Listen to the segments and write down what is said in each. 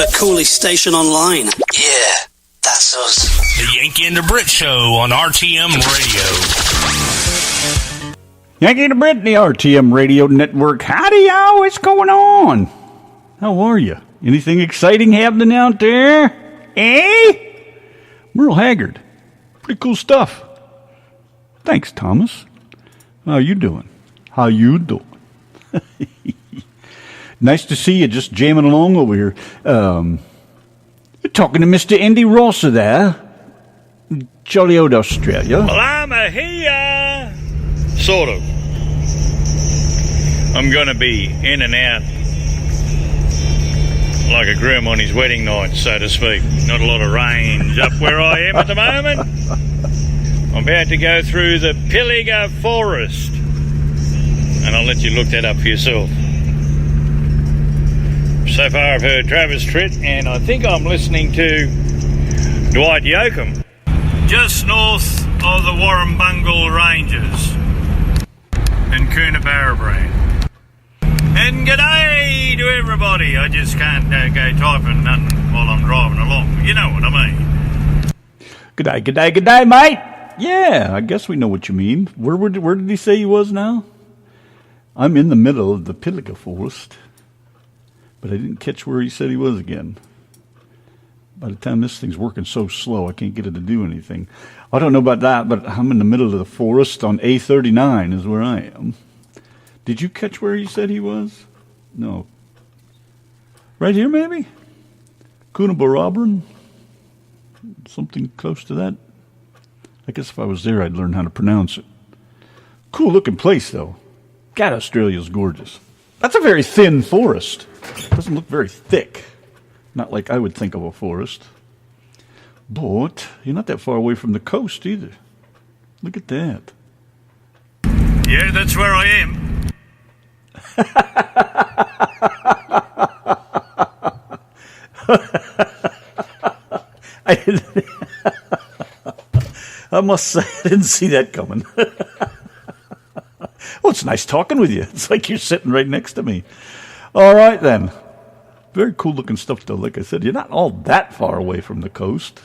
the coolest station online. Yeah, that's us. The Yanki and the Brit Show on RTM Radio. Yanki and the Brit, the RTM Radio Network. Howdy, y'all. What's going on? How are you? Anything exciting happening out there? Eh? Merle Haggard. Pretty cool stuff. Thanks, Thomas. How you doing? How you doing? Nice to see you just jamming along over here. You're talking to Mr. Andy Rosser there. Jolly old Australia. Well, I'm a here. Sort of. I'm going to be in and out like a groom on his wedding night, so to speak. Not a lot of range up where I am at the moment. I'm about to go through the Pilliga Forest. And I'll let you look that up for yourself. So far I've heard Travis Tritt, and I think I'm listening to Dwight Yoakam. Just north of the Warrumbungle Ranges and Coonabarabran. And g'day to everybody. I just can't go typing nothing while I'm driving along. You know what I mean. G'day, mate. Yeah, I guess we know what you mean. Where did he say he was now? I'm in the middle of the Pilliga Forest, but I didn't catch where he said he was again. By the time this thing's working so slow, I can't get it to do anything. I don't know about that, but I'm in the middle of the forest on A39 is where I am. Did you catch where he said he was? No. Right here, maybe? Coonabarabran? Something close to that? I guess if I was there, I'd learn how to pronounce it. Cool-looking place, though. God, Australia's gorgeous. That's a very thin forest. It doesn't look very thick. Not like I would think of a forest. But you're not that far away from the coast either. Look at that. Yeah, that's where I am. I must say, I didn't see that coming. Well, it's nice talking with you. It's like you're sitting right next to me. All right, then. Very cool-looking stuff, though. Like I said, you're not all that far away from the coast.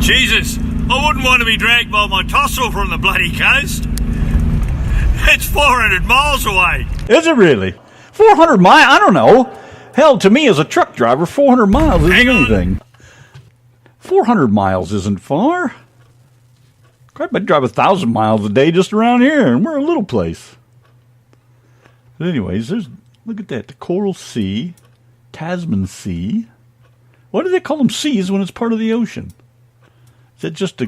Jesus, I wouldn't want to be dragged by my tussle from the bloody coast. It's 400 miles away. Is it really? 400 miles? I don't know. Hell, to me as a truck driver, 400 miles isn't anything. 400 miles isn't far. Crap, I drive 1,000 miles a day just around here, and we're a little place. But anyways, look at that. The Coral Sea, Tasman Sea. Why do they call them seas when it's part of the ocean? Is that just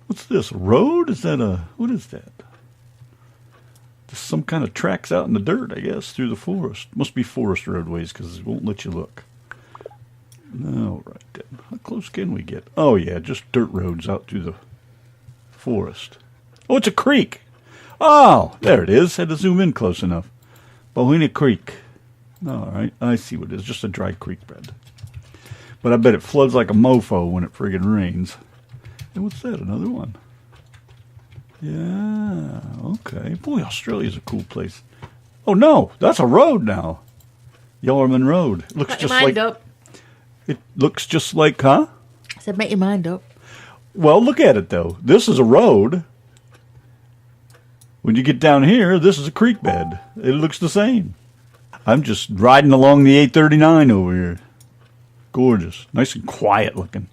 what's this, a road? What is that? Just some kind of tracks out in the dirt, I guess, through the forest. Must be forest roadways because it won't let you look. All right, then. How close can we get? Oh, yeah, just dirt roads out through the forest. Oh, it's a creek. Oh, there it is. Had to zoom in close enough. Bohina Creek. All right, I see what it is. Just a dry creek bed. But I bet it floods like a mofo when it friggin' rains. And what's that? Another one? Yeah, okay. Boy, Australia's a cool place. Oh, no, that's a road now. Yellerman Road. It looks Make just your mind like... up. It looks just like, huh? I said, make your mind up. Well, look at it, though. This is a road. When you get down here, this is a creek bed. It looks the same. I'm just riding along the 839 over here. Gorgeous. Nice and quiet looking.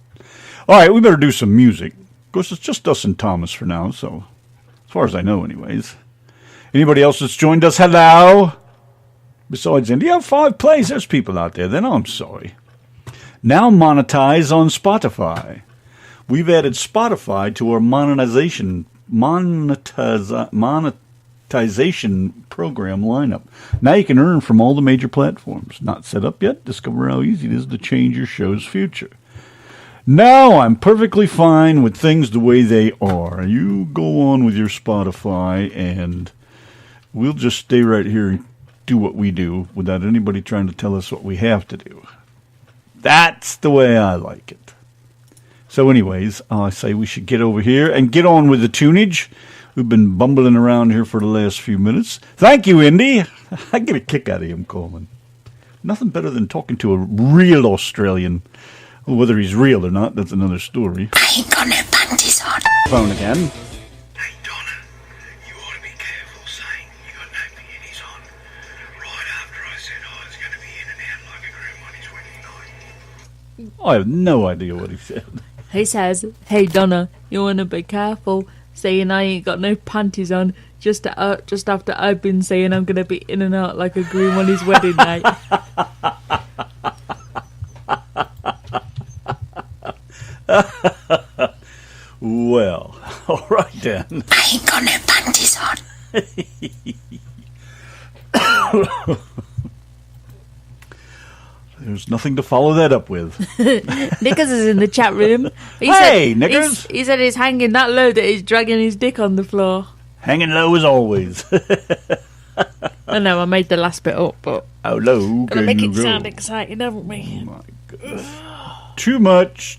All right, we better do some music. Of course, it's just us and Thomas for now, so as far as I know anyways. Anybody else that's joined us, hello? Besides India, 5 plays. There's people out there. Then I'm sorry. Now monetize on Spotify. We've added Spotify to our monetization program lineup. Now you can earn from all the major platforms. Not set up yet? Discover how easy it is to change your show's future. No, I'm perfectly fine with things the way they are. You go on with your Spotify, and we'll just stay right here and do what we do without anybody trying to tell us what we have to do. That's the way I like it. So anyways, I say we should get over here and get on with the tunage. We've been bumbling around here for the last few minutes. Thank you, Indy. I get a kick out of him calling. Nothing better than talking to a real Australian. Well, whether he's real or not, that's another story. I ain't got no panties on. Phone again. Hey, Donna, you ought to be careful saying you got no panties on right after I said I was going to be in and out like a groom on his wedding night. I have no idea what he said. He says, "Hey Donna, you wanna be careful saying I ain't got no panties on just after I've been saying I'm gonna be in and out like a groom on his wedding night." Well, all right then. I ain't got no panties on. There's nothing to follow that up with. Knickers is in the chat room. Hey, Knickers! He said he's hanging that low that he's dragging his dick on the floor. Hanging low as always. I know, I made the last bit up, but... How low Gotta can make you it go? sound exciting, haven't we? Oh my goodness. Too much.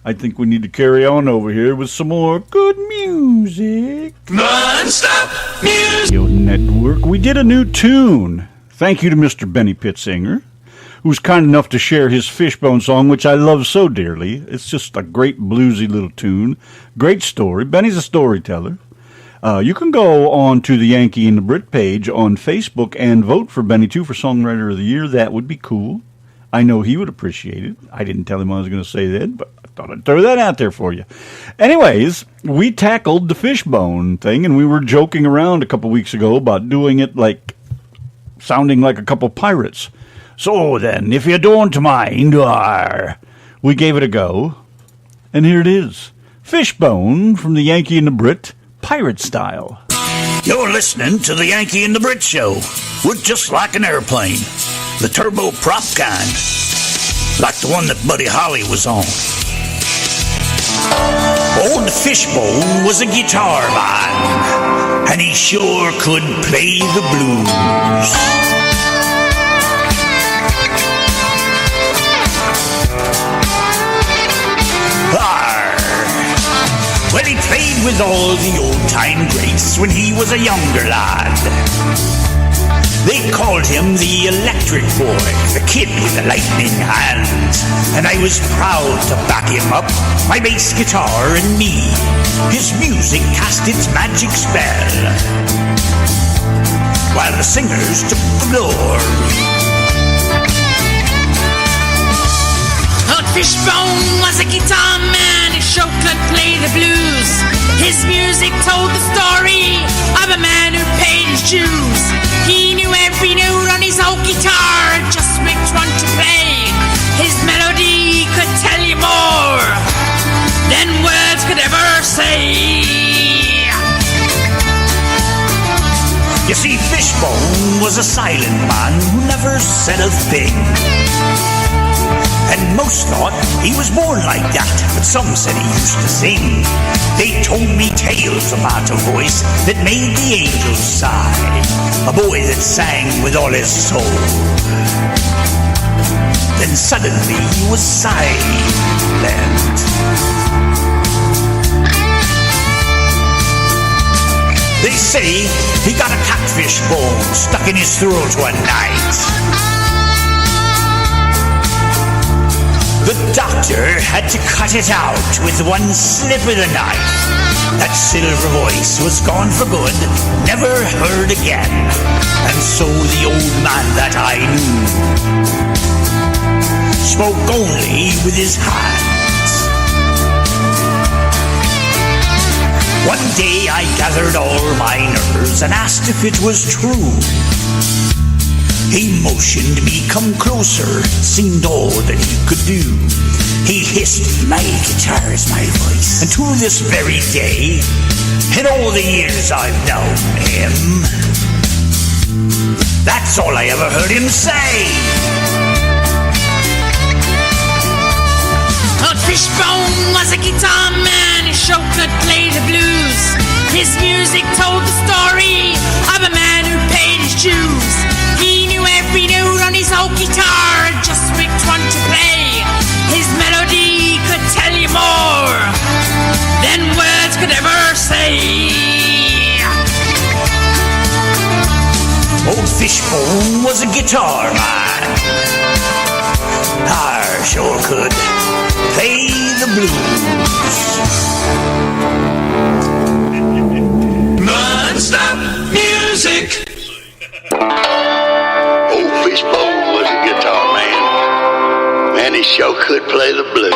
I think we need to carry on over here with some more good music. Non-stop music. Radio Network. We did a new tune. Thank you to Mr. Benny Pittsinger, who was kind enough to share his Fishbone song, which I love so dearly. It's just a great bluesy little tune. Great story. Benny's a storyteller. You can go on to the Yankee and the Brit page on Facebook and vote for Benny, too, for Songwriter of the Year. That would be cool. I know he would appreciate it. I didn't tell him I was going to say that, but I thought I'd throw that out there for you. Anyways, we tackled the Fishbone thing, and we were joking around a couple weeks ago about doing it like sounding like a couple pirates. So then, if you don't mind, we gave it a go, and here it is. Fishbone from the Yankee and the Brit, pirate style. You're listening to the Yankee and the Brit Show. We're just like an airplane. The turboprop kind. Like the one that Buddy Holly was on. Old Fishbone was a guitar man, and he sure could play the blues. Well, he played with all the old-time greats when he was a younger lad. They called him the Electric Boy, the kid with the lightning hands. And I was proud to back him up, my bass guitar and me. His music cast its magic spell, while the singers took the glory. Old Fishbone was a guitar man who sure could play the blues. His music told the story of a man who paid his dues. He knew every note on his old guitar, just which one to play. His melody could tell you more than words could ever say. You see, Fishbone was a silent man who never said a thing. And most thought he was born like that, but some said he used to sing. They told me tales about a voice that made the angels sigh, a boy that sang with all his soul. Then suddenly he was silent. They say he got a catfish bone stuck in his throat one night. The doctor had to cut it out with one slip of the knife. That silver voice was gone for good, never heard again. And so the old man that I knew spoke only with his hands. One day I gathered all my nerves and asked if it was true. He motioned me come closer, seemed all that he could do. He hissed, "My guitar is my voice." And to this very day, in all the years I've known him, that's all I ever heard him say. Old Fishbone was a guitar man who sure could play the blues. His music told the story of a man who paid his dues. He knew every note on his old guitar, just which one to play. His melody could tell you more than words could ever say. Old Fishbone was a guitar man. I sure could play the blues. Non-stop music. Old Fishbone was a guitar man. Man, he sure could play the blues.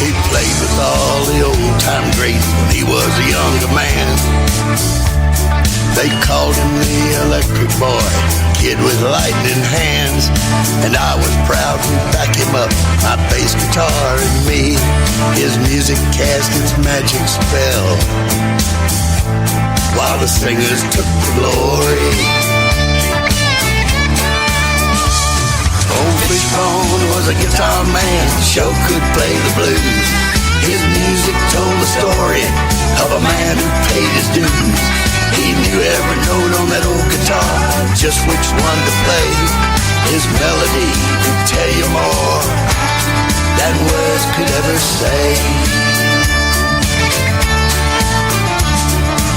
He played with all the old-time greats when he was a younger man. They called him the Electric Boy, kid with lightning hands. And I was proud to back him up, my bass guitar and me. His music cast its magic spell, while the singers took the glory. Old Fishbone was a guitar man, sure could play the blues. His music told the story of a man who paid his dues. He knew every note on that old guitar, just which one to play. His melody could tell you more than words could ever say.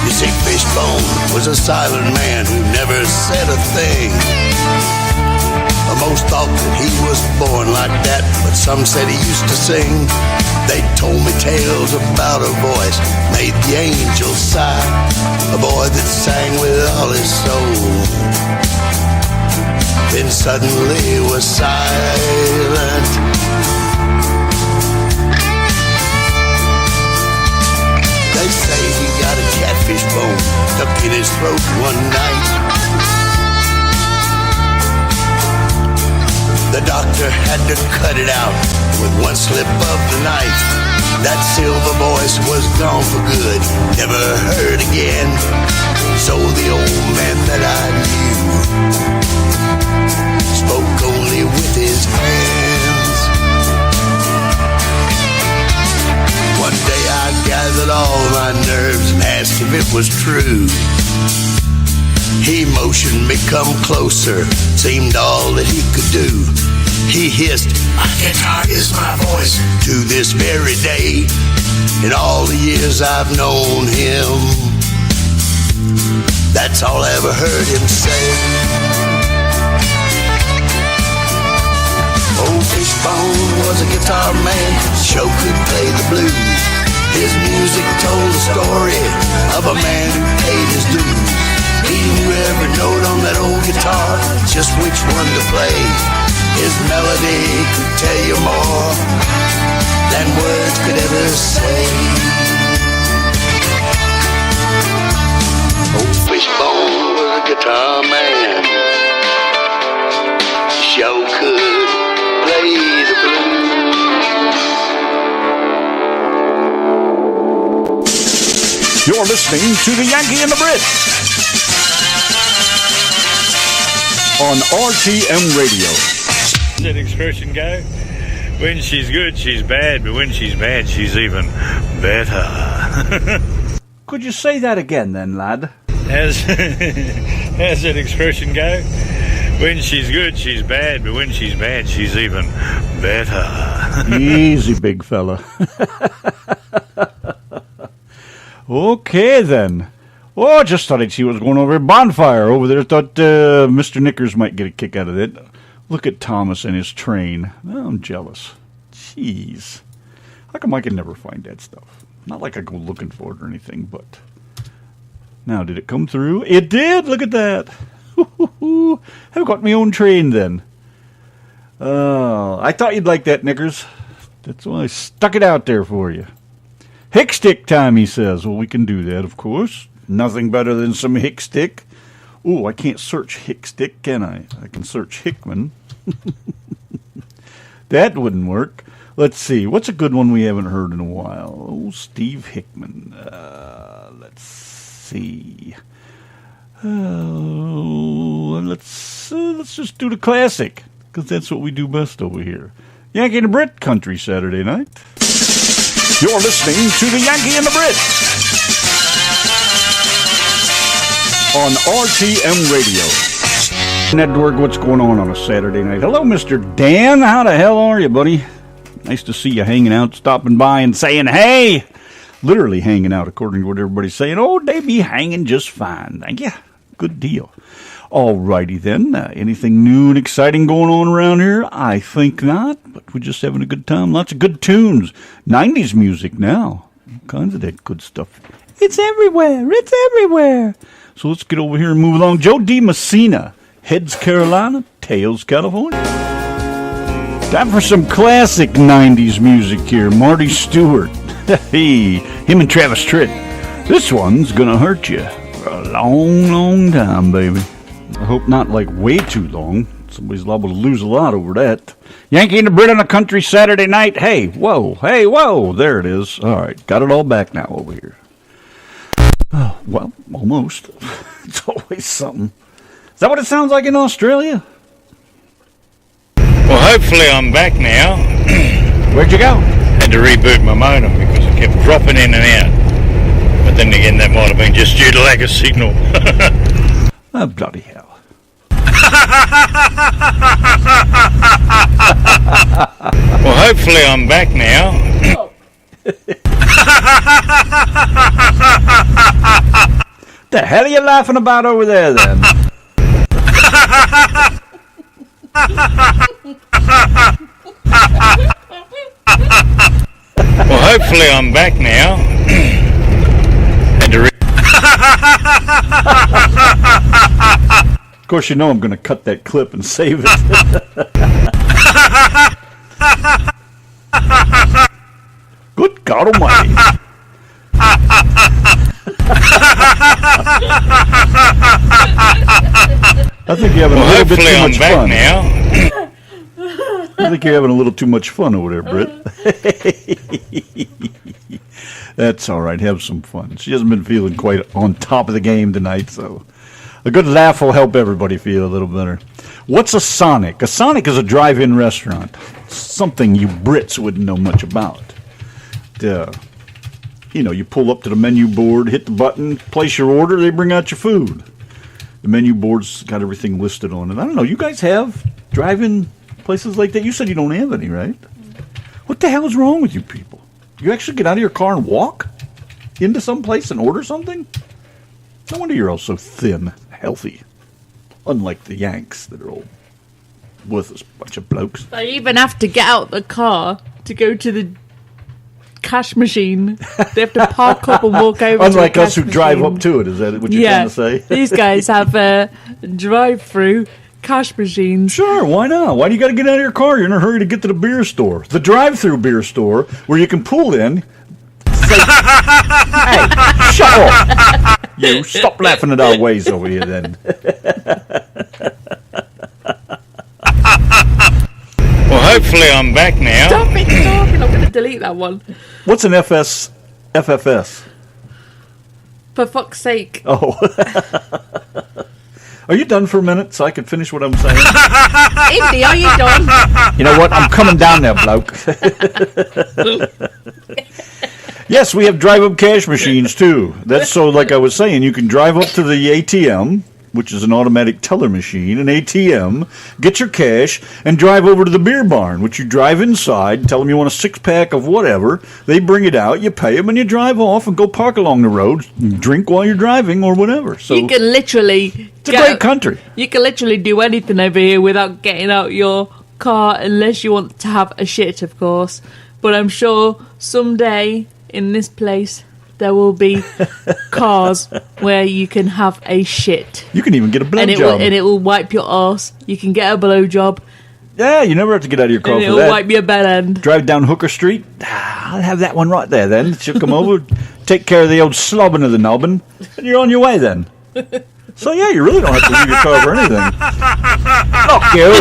You see, Fishbone was a silent man who never said a thing. Most thought that he was born like that, but some said he used to sing. They told me tales about a voice made the angels sigh, a boy that sang with all his soul, then suddenly was silent. They say he got a catfish bone stuck in his throat one night. The doctor had to cut it out with one slip of the knife. That silver voice was gone for good, never heard again. So the old man that I knew spoke only with his hands. One day I gathered all my nerves and asked if it was true. He motioned me come closer, seemed all that he could do. He hissed, "My guitar is my voice to this very day. In all the years I've known him, that's all I ever heard him say." Old Fishbone was a guitar man, sure could play the blues. His music told the story of a man who paid his dues. He knew every note on that old guitar, just which one to play. His melody could tell you more than words could ever say. Old Fishbone was a guitar man, sure could play the blues. You're listening to the Yankee and the Brit on RTM Radio. That expression go? When she's good, she's bad, but when she's bad, she's even better. Could you say that again then, lad? How's that expression go? When she's good, she's bad, but when she's bad, she's even better. Easy, big fella. Okay, then. Oh, I just thought I'd see what was going over at Bonfire over there. Thought Mr. Knickers might get a kick out of it. Look at Thomas and his train. Oh, I'm jealous. Jeez. How come I can never find that stuff? Not like I go looking for it or anything, but... Now, did it come through? It did! Look at that! I've got my own train, then. I thought you'd like that, Knickers. That's why I stuck it out there for you. Hick stick time, he says. Well, we can do that, of course. Nothing better than some hick stick. Oh, I can't search hick stick, can I? I can search Hickman. That wouldn't work. Let's see. What's a good one we haven't heard in a while? Oh, Steve Hickman. Let's see. Let's just do the classic, because that's what we do best over here. Yankee and the Brit Country Saturday night. You're listening to the Yankee and the Brit on RTM Radio. Network, what's going on a Saturday night? Hello, Mr. Dan. How the hell are you, buddy? Nice to see you hanging out, stopping by and saying, hey! Literally hanging out, according to what everybody's saying. Oh, they be hanging just fine. Thank you. Good deal. Alrighty then. Anything new and exciting going on around here? I think not, but we're just having a good time. Lots of good tunes. 90s music now. All kinds of that good stuff. It's everywhere. It's everywhere. So let's get over here and move along. Joe D. Messina, Heads, Carolina, Tails, California. Time for some classic 90s music here. Marty Stewart. Hey, him and Travis Tritt. This one's gonna hurt you for a long, long time, baby. I hope not, like, way too long. Somebody's liable to lose a lot over that. Yankee and the Brit on a country Saturday night. Hey, whoa, hey, whoa. There it is. All right, got it all back now over here. Oh, well, almost. It's always something. Is that what it sounds like in Australia? Well, hopefully I'm back now. Where'd you go? Had to reboot my modem because it kept dropping in and out. But then again, that might have been just due to lack of signal. Oh, bloody hell. Well, hopefully I'm back now. The hell are you laughing about over there, then? Well, hopefully I'm back now. Of course, you know I'm going to cut that clip and save it. Good God Almighty. I think you're having a little bit too much fun. Now. I think you're having a little too much fun over there, Brit. That's all right. Have some fun. She hasn't been feeling quite on top of the game tonight, so a good laugh will help everybody feel a little better. What's a Sonic? A Sonic is a drive-in restaurant. Something you Brits wouldn't know much about. You pull up to the menu board, hit the button, place your order, they bring out your food. The menu board's got everything listed on it. I don't know, you guys have drive-in places like that? You said you don't have any, right? What the hell is wrong with you people? You actually get out of your car and walk into some place and order something? No wonder you're all so thin, healthy. Unlike the Yanks that are all worthless bunch of blokes. They even have to get out the car to go to the cash machine. They have to park up and walk over. Unlike us who drive up to it, is that what you're trying to say? These guys have a drive-through cash machines. Sure, why not? Why do you got to get out of your car? You're in a hurry to get to the beer store. The drive-through beer store where you can pull in. Say, hey, shut up. You stop laughing at our ways over here then. Well, hopefully I'm back now. Stop it talking. I'm going to delete that one. What's an FFS? For fuck's sake. Oh. Are you done for a minute so I can finish what I'm saying? Indy, are you done? You know what? I'm coming down there, bloke. Yes, we have drive-up cash machines, too. That's so, like I was saying, you can drive up to the ATM, which is an automatic teller machine, an ATM, get your cash, and drive over to the beer barn, which you drive inside, tell them you want a six-pack of whatever, they bring it out, you pay them, and you drive off and go park along the road, drink while you're driving or whatever. So you can literally... It's a great country. You can literally do anything over here without getting out your car, unless you want to have a shit, of course. But I'm sure someday in this place there will be cars where you can have a shit. You can even get a blowjob. And it will wipe your arse. You can get a blowjob. Yeah, you never have to get out of your car and for it'll that. Wipe your bed end. Drive down Hooker Street. I'll have that one right there then. She'll come over, take care of the old slobbing of the nobbin, and you're on your way then. So yeah, you really don't have to leave your car for anything. Fuck you.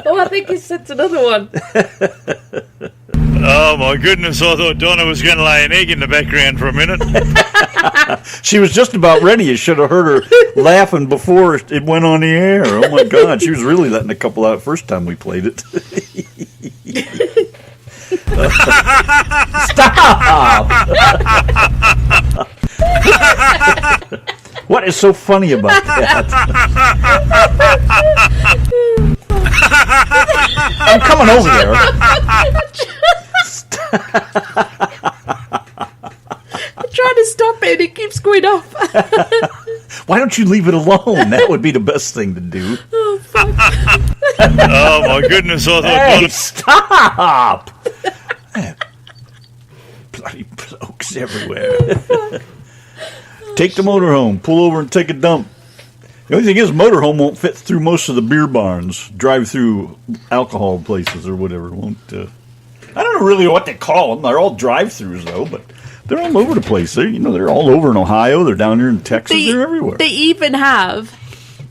Oh, I think he sent another one. Oh my goodness, I thought Donna was going to lay an egg in the background for a minute. She was just about ready. You should have heard her laughing before it went on the air. Oh my God, she was really letting a couple out first time we played it. Stop! What is so funny about that? coming over there. I'm trying to stop it and it keeps going off. Why don't you leave it alone? That would be the best thing to do. Oh, fuck. Oh, my goodness. I thought Hey, stop! Bloody blokes everywhere. Take the motorhome. Pull over and take a dump. The only thing is, motorhome won't fit through most of the beer barns, drive-through alcohol places or whatever. Won't. I don't know really what they call them. They're all drive-throughs though, but they're all over the place. They're all over in Ohio. They're down here in Texas. They're everywhere. They even have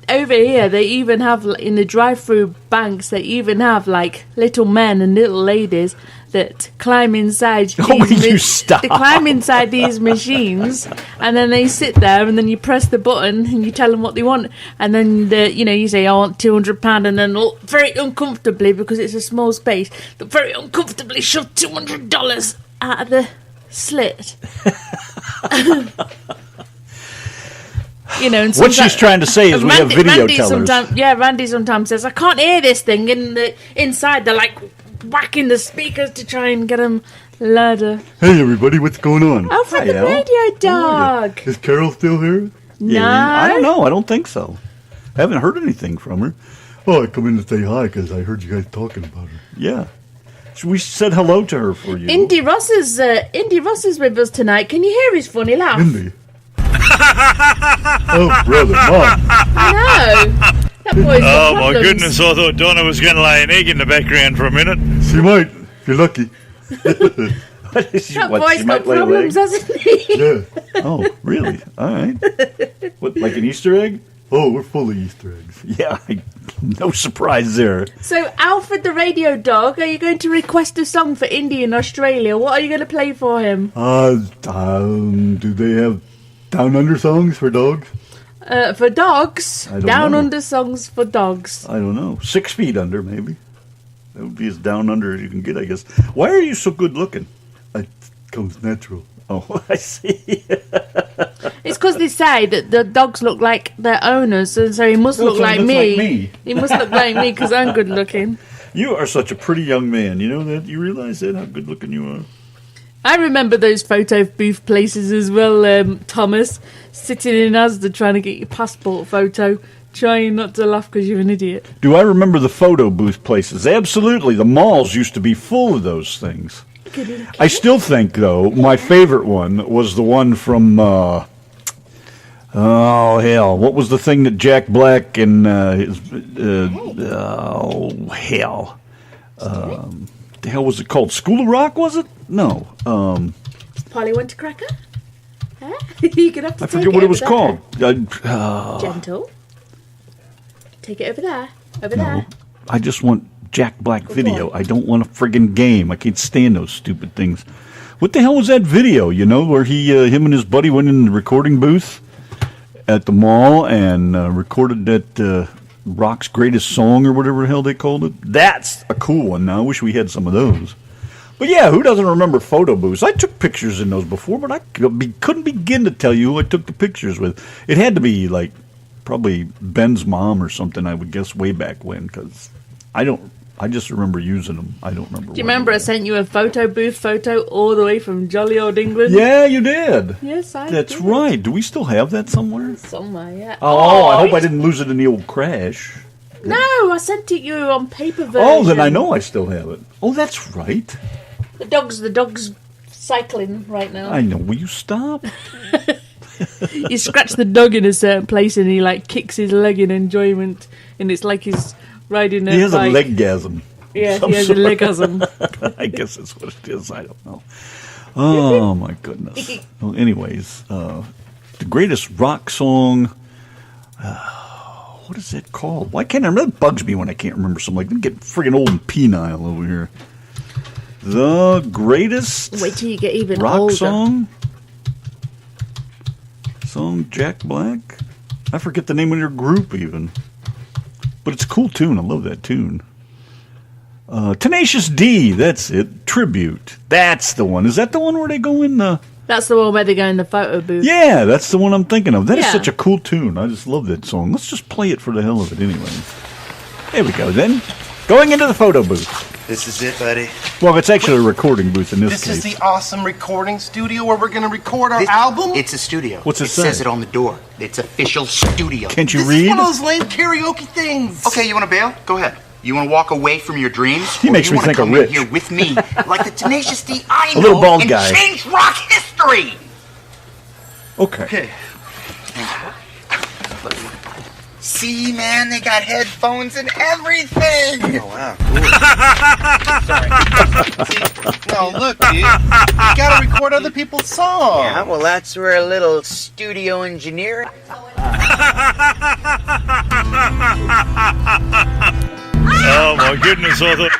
over here. They even have in the drive-through banks. They even have like little men and little ladies that climb inside. They climb inside these machines, and then they sit there, and then you press the button, and you tell them what they want, and then you say, "I want £200," and then very uncomfortably, because it's a small space, but very uncomfortably shove $200 out of the slit. And what she's trying to say is we have video tellers. Randy sometimes says, "I can't hear this thing," and inside they're like whacking the speakers to try and get them louder. Hey everybody, what's going on? Alfred the radio dog. Is Carol still here? No. Yeah, I don't know. I don't think so. I haven't heard anything from her. Oh, I come in to say hi because I heard you guys talking about her. Yeah. We said hello to her for you. Indy Ross is with us tonight. Can you hear his funny laugh? Indy. Oh, brother, Mom. I know. That boy's got my problems. goodness, I thought Donna was going to lay an egg in the background for a minute. She might, if you're lucky. That boy's got problems, hasn't he? Yeah. Oh, really? All right. What, like an Easter egg? Oh, we're full of Easter eggs. Yeah, no surprise there. So, Alfred the radio dog, are you going to request a song for Indy in Australia? What are you going to play for him? Do they have Down Under songs for dogs? For dogs? I don't Down know. Under songs for dogs. I don't know. 6 feet under, maybe. That would be as down under as you can get, I guess. Why are you so good looking? It comes natural. Oh, I see. It's because they say that the dogs look like their owners, and so he must look like me. He must look like me because I'm good looking. You are such a pretty young man. You know that? You realize that? How good looking you are? I remember those photo booth places as well, Thomas. Sitting in Asda trying to get your passport photo, trying not to laugh because you're an idiot. Do I remember the photo booth places? Absolutely. The malls used to be full of those things. I still think, though, my favorite one was the one from, what was the thing that Jack Black and the hell was it called? School of Rock, was it? No. Polly went to Cracker? Huh? You're gonna have to I forget what it was called. Gentle. Take it over there. Over there. I just want Jack Black video. I don't want a friggin' game. I can't stand those stupid things. What the hell was that video, where him and his buddy went in the recording booth at the mall and recorded that Rock's Greatest Song or whatever the hell they called it? That's a cool one now. I wish we had some of those. But yeah, who doesn't remember photo booths? I took pictures in those before, but I couldn't begin to tell you who I took the pictures with. It had to be like probably Ben's mom or something, I would guess, way back when, because I just remember using them. I don't remember. Do you remember I sent you a photo booth photo all the way from jolly old England? Yeah, you did. Yes, I That's did. right. Do we still have that somewhere? Somewhere, yeah. Oh, I hope I didn't lose it in the old crash. No, I sent it you on paper version. Oh, then I know I still have it. Oh, that's right. The dog's cycling right now. I know. Will you stop? You scratch the dog in a certain place and he like kicks his leg in enjoyment, and it's like he's riding a He has bike. a leggasm. Yeah, he has a legasm. I guess that's what it is. I don't know. Oh, my goodness. Well, anyways, the greatest rock song, what is it called? Why can't I remember? It bugs me when I can't remember something. Like, I'm getting friggin' old and penile over here. The greatest Wait till you get even rock older. song Jack Black. I forget the name of your group even, but it's a cool tune. I love that tune. Tenacious D, that's it. Tribute, that's the one. Is that the one where they go in the? That's the one where they go in the photo booth. Yeah, that's the one I'm thinking of. That is Yeah. such a cool tune. I just love that song. Let's just play it for the hell of it anyway. There we go then. Going into the photo booth. This is it, buddy. Well, it's actually a recording booth in this case. This is the awesome recording studio where we're going to record our album? It's a studio. What's it say? It says it on the door. It's official studio. Can't you This read? is one of those lame karaoke things. Okay, you want to bail? Go ahead. You want to walk away from your dreams? He makes me think of Rich. Here with me, like the Tenacious D I know, A little bald and guy. change rock history. Okay. See, man, they got headphones and everything. Oh, wow. Cool. Sorry. See, no, look, dude. You gotta record other people's songs. Yeah, well, that's where a little studio engineer. Oh my goodness, I thought.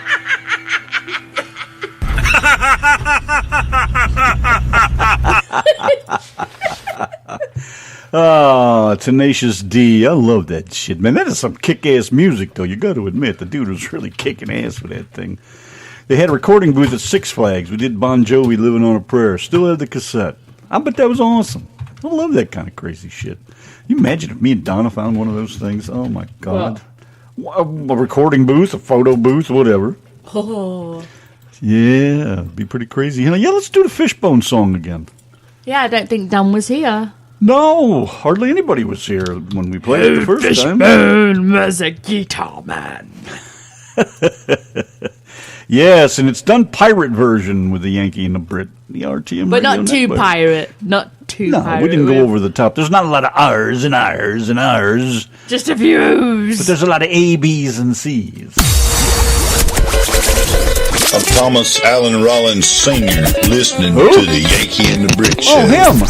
Oh, Tenacious D. I love that shit, man. That is some kick-ass music, though. You got to admit, the dude was really kicking ass with that thing. They had a recording booth at Six Flags. We did Bon Jovi, Living on a Prayer. Still had the cassette. I bet that was awesome. I love that kind of crazy shit. You imagine if me and Donna found one of those things? Oh, my God. A recording booth, a photo booth, whatever. Oh. Yeah, it'd be pretty crazy. You know, yeah, let's do the Fishbone song again. Yeah, I don't think Dan was here. No, hardly anybody was here when we played it the first time. Fishbone was a guitar man. Yes, and it's done pirate version with the Yankee and the Brit. The RTM But Radio not too Network. pirate. Not too pirate. No, we didn't go over the top. There's not a lot of R's and R's and R's. Just a few O's. But there's a lot of A, B's, and C's. I'm Thomas Allen Rollins Sr. listening to the Yankee and the Brit Show. Oh, him!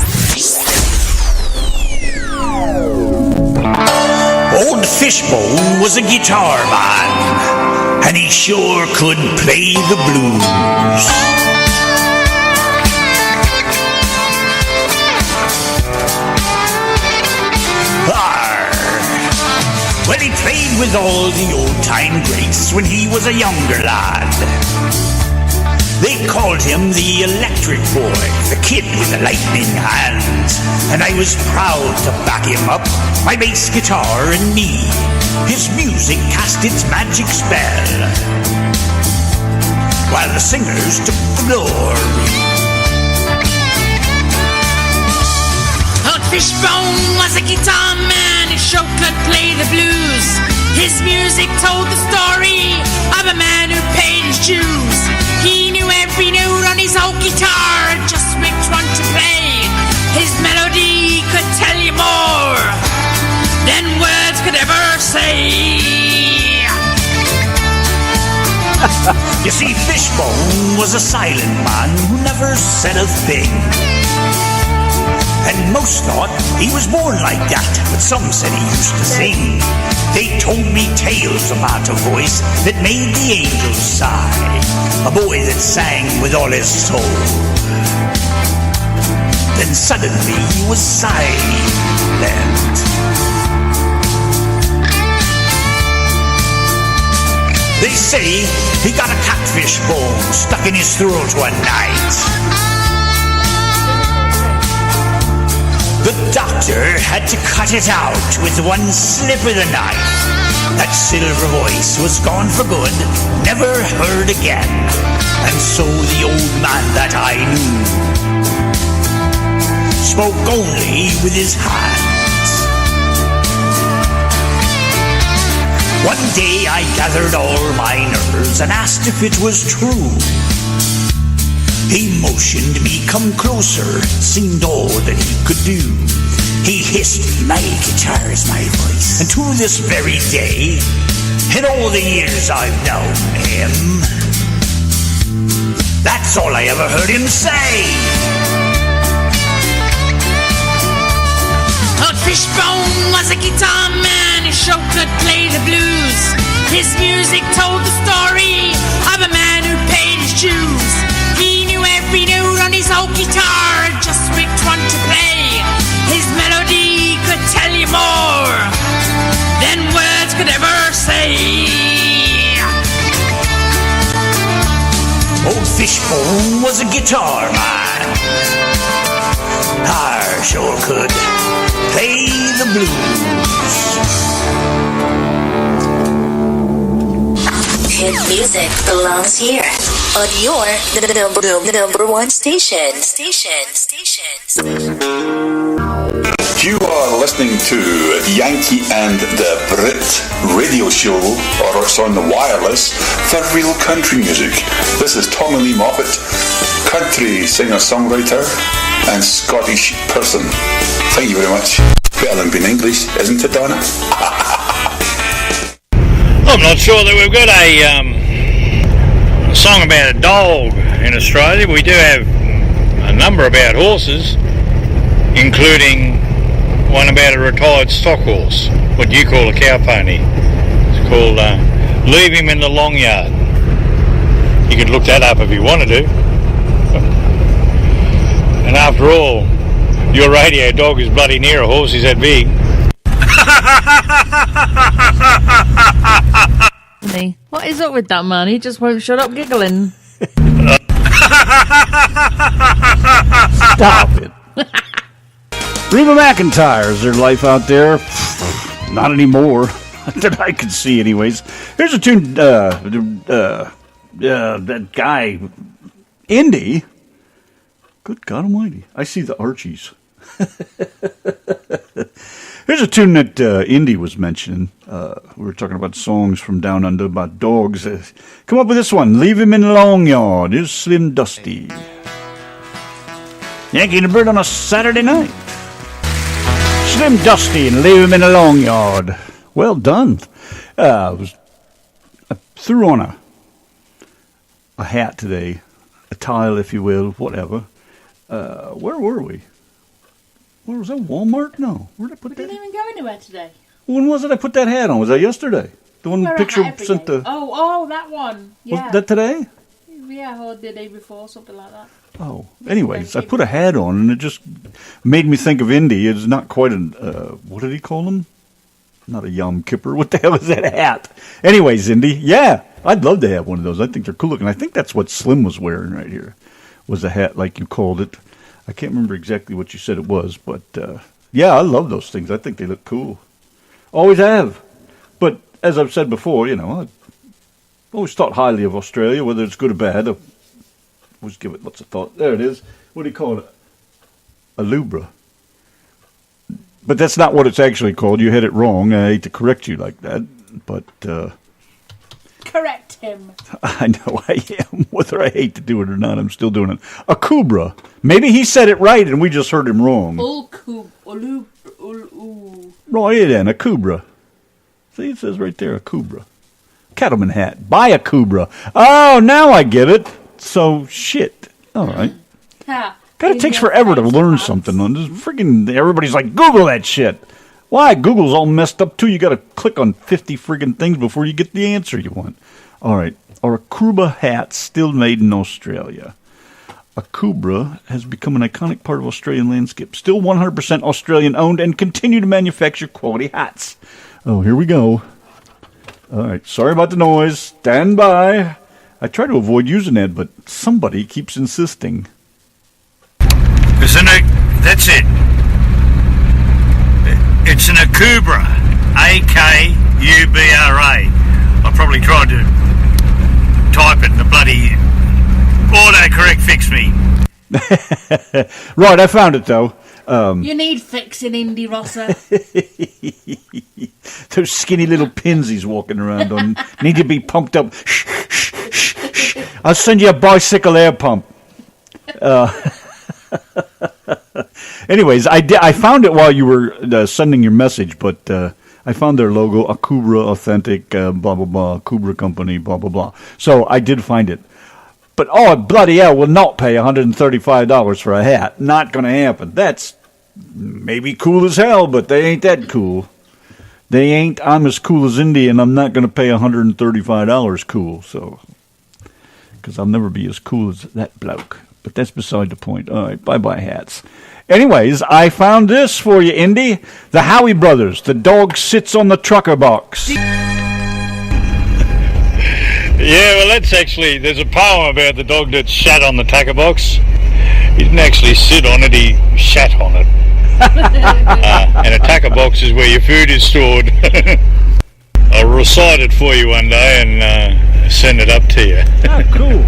Old Fishbone was a guitar man, and he sure could play the blues. Well, he played with all the old-time greats when he was a younger lad. They called him the electric boy, the kid with the lightning hands. And I was proud to back him up, my bass guitar and me. His music cast its magic spell, while the singers took the glory. Old Fishbone was a guitar man who sure could play the blues. His music told the story of a man who paid his dues. He knew every note on his old guitar, just which one to play. His melody could tell you more than words could ever say. You see, Fishbone was a silent man who never said a thing. And most thought he was born like that, but some said he used to sing. They told me tales about a voice that made the angels sigh, a boy that sang with all his soul. Then suddenly he was silent. They say he got a catfish bone stuck in his throat one night. The doctor had to cut it out with one slip of the knife. That silver voice was gone for good, never heard again. And so the old man that I knew spoke only with his hands. One day I gathered all my nerves and asked if it was true. He motioned me come closer, seemed all that he could do. He hissed, my guitar is my voice. And to this very day, in all the years I've known him, that's all I ever heard him say. Old Fishbone was a guitar man who sure could play the blues. His music told the story of a man who paid his dues. He knew every note on his old guitar, just which one to play. His melody could tell you more than words could ever say. Old Fishbone was a guitar man, I sure could play the blues. hit music belongs here on your number one station. You are listening to Yanki and the Brit radio show, or it's on the wireless, for real country music. This is Tommy Lee Moffat, country singer-songwriter and Scottish person. Thank you very much. Better than being English, isn't it, Donna? I'm not sure that we've got a song about a dog in Australia. We do have a number about horses, including one about a retired stock horse, what you call a cow pony. It's called Leave Him in the Long Yard. You could look that up if you wanted to. And after all, your radio dog is bloody near a horse, he's that big. What is up with that man? He just won't shut up giggling. Stop it. Reba McEntire, is there life out there? Not anymore. That I can see anyways. Here's a tune, that guy, Indy. Good God Almighty. I see the Archies. Here's a tune that Indy was mentioning. We were talking about songs from down under about dogs. Come up with this one. Leave Him in the Long Yard. Here's Slim Dusty. Yankee and the Brit on a Saturday night. Slim Dusty and Leave Him in the Long Yard. Well done. I threw on a hat today. A tile, if you will. Whatever. Where were we? Where was that? Walmart? No. Where did I put that? Didn't even go anywhere today. When was it I put that hat on? Was that yesterday? The one picture sent the... Oh, that one. Yeah. Was that today? Yeah, or the day before, something like that. Oh. Anyways, I put a hat on and it just made me think of Indy. It's not quite what did he call him? Not a Yom Kippur. What the hell is that hat? Anyways, Indy, yeah, I'd love to have one of those. I think they're cool looking. I think that's what Slim was wearing right here, was a hat like you called it. I can't remember exactly what you said it was, but yeah, I love those things. I think they look cool. Always have. But as I've said before, you know, I've always thought highly of Australia, whether it's good or bad. I always give it lots of thought. There it is. What do you call it? A lubra. But that's not what it's actually called. You had it wrong. I hate to correct you like that, but... Correct him. I know I am. Whether I hate to do it or not, I'm still doing it. A kubra. Maybe he said it right and we just heard him wrong. Right then, a kubra. See, it says right there, a kubra. Cattleman hat. Buy a kubra. Oh, now I get it. So, shit. All right. God, it takes forever to learn something. On this friggin', everybody's like, Google that shit. Why? Google's all messed up, too. You got to click on 50 friggin' things before you get the answer you want. All right. Are a Kubra hats still made in Australia? A Kubra has become an iconic part of Australian landscape. Still 100% Australian-owned and continue to manufacture quality hats. Oh, here we go. All right. Sorry about the noise. Stand by. I try to avoid using that, but somebody keeps insisting. That's it. It's an Akubra, A-K-U-B-R-A. I probably tried to type it and the bloody autocorrect fixed me. Right, I found it though. You need fixing, Indy Rosser. Those skinny little pins he's walking around on need to be pumped up. I'll send you a bicycle air pump. Anyways, I found it while you were sending your message, but I found their logo, a Kubra Authentic, blah, blah, blah, Kubra Company, blah, blah, blah. So I did find it. But, oh, bloody hell, will not pay $135 for a hat. Not going to happen. That's maybe cool as hell, but they ain't that cool. They ain't, I'm as cool as Indy, and I'm not going to pay $135 cool, so. Because I'll never be as cool as that bloke. But that's beside the point. All right, bye-bye hats. Anyways, I found this for you, Indy. The Howie Brothers. The dog sits on the trucker box. Yeah, well, that's actually, there's a poem about the dog that shat on the tacker box. He didn't actually sit on it, he shat on it. And a tacker box is where your food is stored. I'll recite it for you one day and send it up to you. Ah, cool.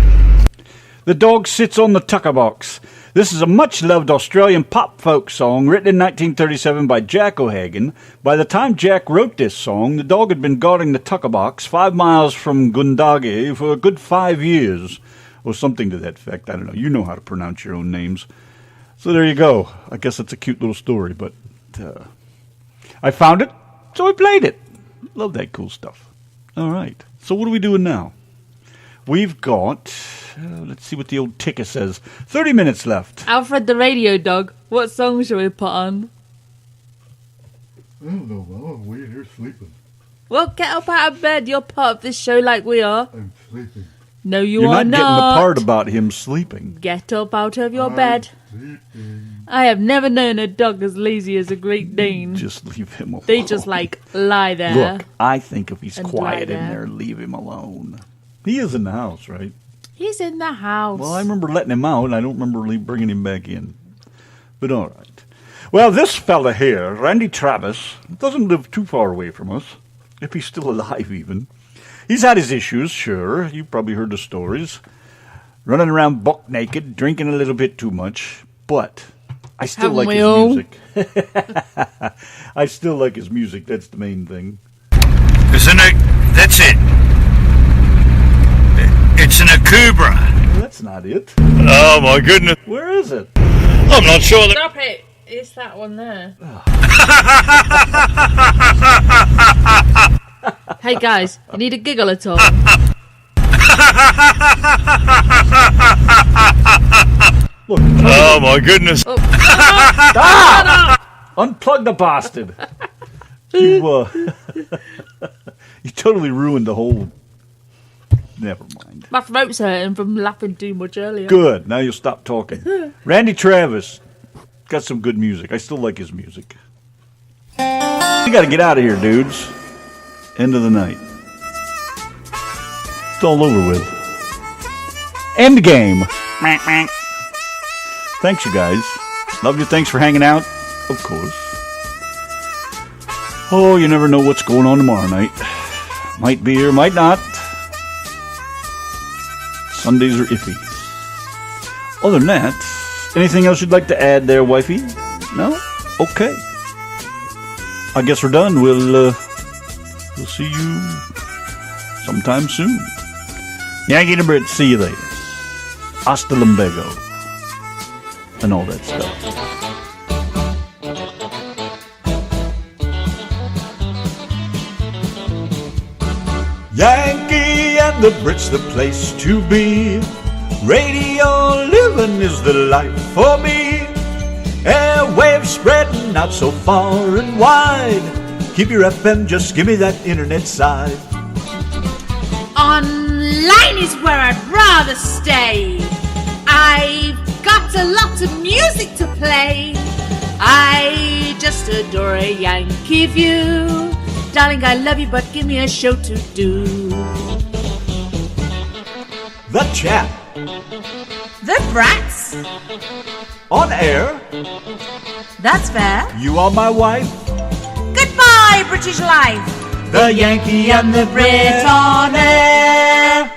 The Dog Sits on the Tucker Box. This is a much-loved Australian pop folk song written in 1937 by Jack O'Hagan. By the time Jack wrote this song, the dog had been guarding the Tucker Box 5 miles from Gundage for a good 5 years, or something to that effect. I don't know. You know how to pronounce your own names. So there you go. I guess it's a cute little story, but I found it, so I played it. Love that cool stuff. All right. So what are we doing now? We've got, let's see what the old ticker says. 30 minutes left. Alfred the radio dog, what song shall we put on? I don't know, Mom. I'm waiting here sleeping. Well, get up out of bed. You're part of this show like we are. I'm sleeping. No, you're not. not. You're not getting the part about him sleeping. Get up out of your bed. Sleeping. I have never known a dog as lazy as a Great Dane. Just leave him alone. They just, lie there. Look, I think if he's quiet in there, leave him alone. He is in the house, right? He's in the house. Well, I remember letting him out, and I don't remember bringing him back in. But all right. Well, this fella here, Randy Travis, doesn't live too far away from us, if he's still alive even. He's had his issues, sure. You've probably heard the stories. Running around buck naked, drinking a little bit too much. But I still like his music. I still like his music. That's the main thing. Isn't it? That's it. It's an Akubra. Well, that's not it. Oh, my goodness. Where is it? I'm not sure. Stop it. It's that one there. Hey, guys. You need a giggle at all? Look, oh, my goodness. Oh. Unplug the bastard. You totally ruined the whole... Never mind. My throat's hurting from laughing too much earlier. Good. Now you'll stop talking. Randy Travis. Got some good music. I still like his music. We got to get out of here, dudes. End of the night. It's all over with. End game. Thanks, you guys. Love you. Thanks for hanging out. Of course. Oh, you never know what's going on tomorrow night. Might be or might not. Sundays are iffy. Other than that, anything else you'd like to add there, wifey? No? Okay. I guess we're done. We'll see you sometime soon. Yanki and Brit, see you later. Hasta lumbago. And all that stuff. Yanki and the Brit's the place to be. Radio living is the life for me. Airwaves spreading out so far and wide. Keep your FM, just give me that internet side. Online is where I'd rather stay. I've got a lot of music to play. I just adore a Yankee view. Darling, I love you, but give me a show to do. The Chat. The Brats. On air. That's fair. You are my wife. Goodbye, British life. The Yankee and the Brit on air.